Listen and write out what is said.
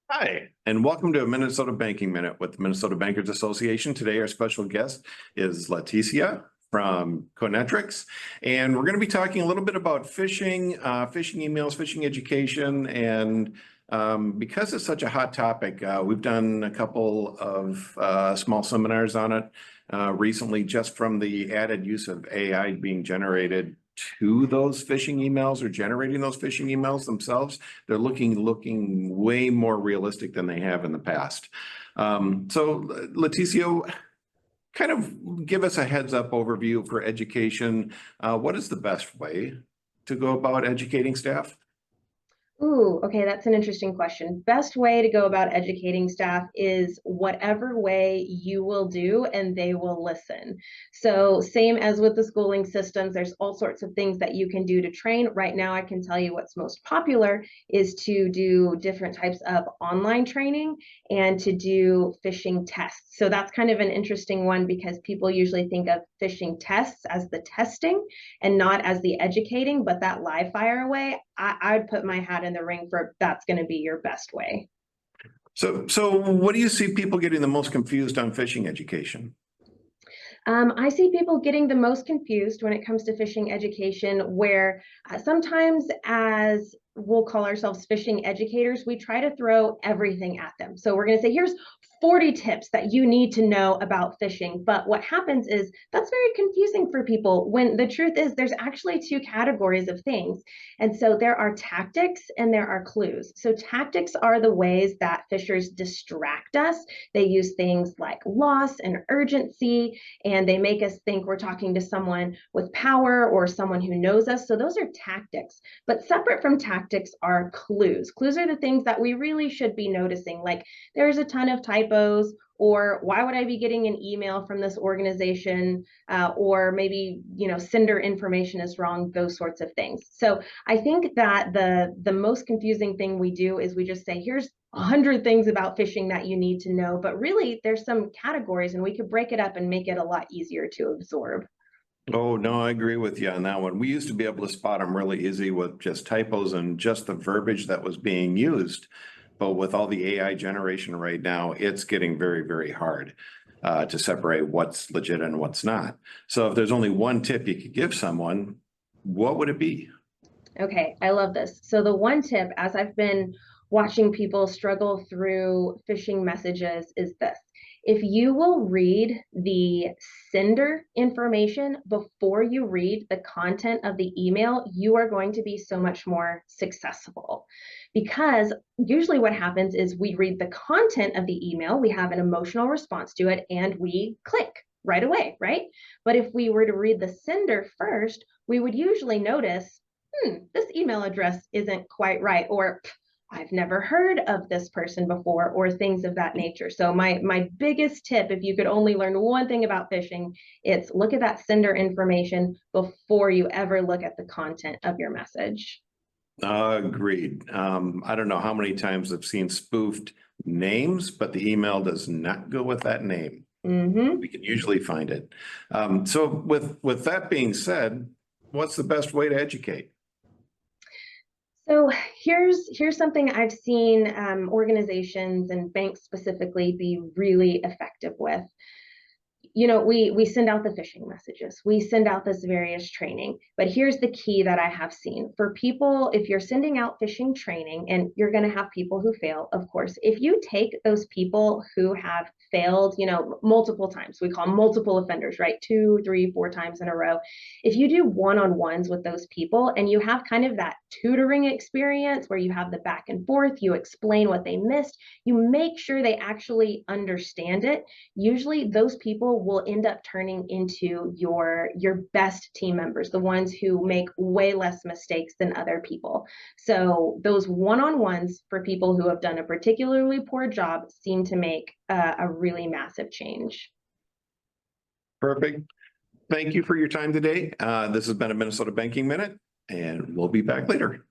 Hi, and welcome to a Minnesota Banking Minute with the Minnesota Bankers Association. Today, our special guest is Leticia from CoNetrix, and we're going to be talking a little bit about phishing, phishing emails, phishing education, and because it's such a hot topic, we've done a couple of small seminars on it recently, just from the added use of AI being generated to those phishing emails or generating those phishing emails themselves. They're looking way more realistic than they have in the past. So Leticia, kind of give us a heads up overview for education. What is the best way to go about educating staff? Ooh, okay, that's an interesting question. Best way to go about educating staff is whatever way you will do and they will listen. So same as with the schooling systems, there's all sorts of things that you can do to train. Right now, I can tell you what's most popular is to do different types of online training and to do phishing tests. So that's kind of an interesting one because people usually think of phishing tests as the testing and not as the educating, but that live fire way, I'd put my hat in the ring for that's going to be your best way. So what do you see people getting the most confused on phishing education? I see people getting the most confused when it comes to phishing education, where sometimes, as we'll call ourselves phishing educators, we try to throw everything at them. So we're going to say, here's 40 tips that you need to know about phishing. But what happens is that's very confusing for people when the truth is there's actually two categories of things. And so there are tactics and there are clues. So tactics are the ways that phishers distract us. They use things like loss and urgency, and they make us think we're talking to someone with power or someone who knows us. So those are tactics. But separate from tactics are clues. Clues are the things that we really should be noticing, like there's a ton of typos, or why would I be getting an email from this organization, or maybe sender information is wrong, those sorts of things. So I think that the most confusing thing we do is we just say, here's 100 things about phishing that you need to know, but really there's some categories and we could break it up and make it a lot easier to absorb. Oh, no, I agree with you on that one. We used to be able to spot them really easy with just typos and just the verbiage that was being used. But with all the AI generation right now, it's getting very, very hard to separate what's legit and what's not. So if there's only one tip you could give someone, what would it be? Okay, I love this. So the one tip, as I've been watching people struggle through phishing messages, is this. If you will read the sender information before you read the content of the email, you are going to be so much more successful. Because usually what happens is we read the content of the email, we have an emotional response to it, and we click right away, right? But if we were to read the sender first, we would usually notice this email address isn't quite right, or I've never heard of this person before, or things of that nature. So my biggest tip, if you could only learn one thing about phishing, it's look at that sender information before you ever look at the content of your message. Agreed. I don't know how many times I've seen spoofed names, but the email does not go with that name. Mm-hmm. We can usually find it. So with that being said, what's the best way to educate? So here's something I've seen organizations and banks specifically be really effective with. We send out the phishing messages, we send out this various training, but here's the key that I have seen for people. If you're sending out phishing training, and you're going to have people who fail, of course, if you take those people who have failed, multiple times, we call them multiple offenders, right? 2, 3, 4 times in a row. If you do one-on-ones with those people and you have kind of that tutoring experience where you have the back and forth, you explain what they missed, you make sure they actually understand it. Usually those people will end up turning into your best team members, the ones who make way less mistakes than other people. So those one-on-ones for people who have done a particularly poor job seem to make a really massive change. Perfect. Thank you for your time today. This has been a Minnesota Banking Minute, and we'll be back later.